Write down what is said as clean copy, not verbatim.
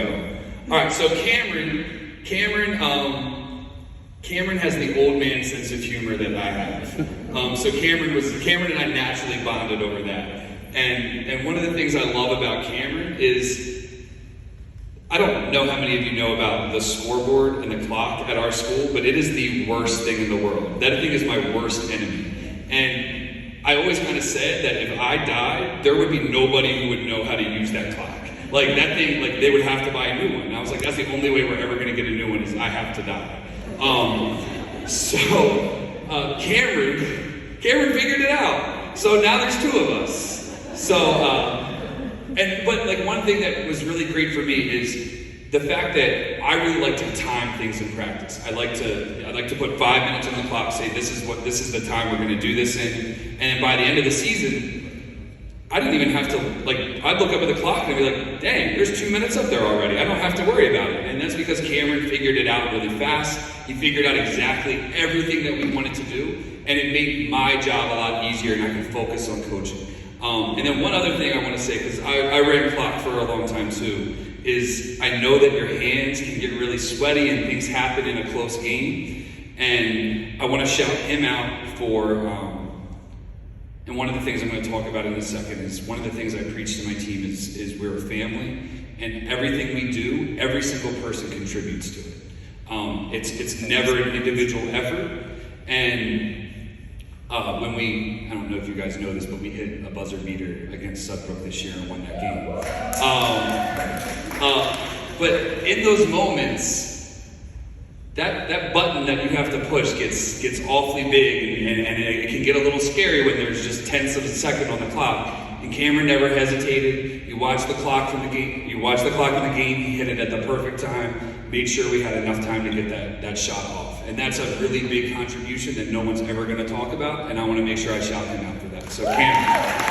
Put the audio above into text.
go. All right, so Cameron has the old man sense of humor that I have. So Cameron and I naturally bonded over that. And one of the things I love about Cameron is, I don't know how many of you know about the scoreboard and the clock at our school, but it is the worst thing in the world. That thing is my worst enemy. And I always kind of said that if I died, there would be nobody who would know how to use that clock. Like that thing, like they would have to buy a new one. And I was like, that's the only way we're ever going to get a new one is I have to die. Cameron figured it out. So now there's two of us. But like one thing that was really great for me is the fact that I really like to time things in practice. I like to put 5 minutes on the clock, say this is the time we're going to do this in, and then by the end of the season, I didn't even have to I'd look up at the clock and I'd be like, dang, there's 2 minutes up there already. I don't have to worry about it. And that's because Cameron figured it out really fast. He figured out exactly everything that we wanted to do, and it made my job a lot easier, and I could focus on coaching. And then one other thing I want to say, because I ran clock for a long time too, is I know that your hands can get really sweaty and things happen in a close game. And I want to shout him out for, and one of the things I'm going to talk about in a second is one of the things I preach to my team is we're a family, and everything we do, every single person contributes to it. It's never an individual effort. And when I don't know if you guys know this, but we hit a buzzer beater against Sudbrook this year and won that game. But in those moments, that button that you have to push gets awfully big, and it can get a little scary when there's just tenths of a second on the clock. And Cameron never hesitated. You watch the clock from the game. He hit it at the perfect time. Made sure we had enough time to get that shot off. And that's a really big contribution that no one's ever going to talk about, and I want to make sure I shout him out for that. So Cameron.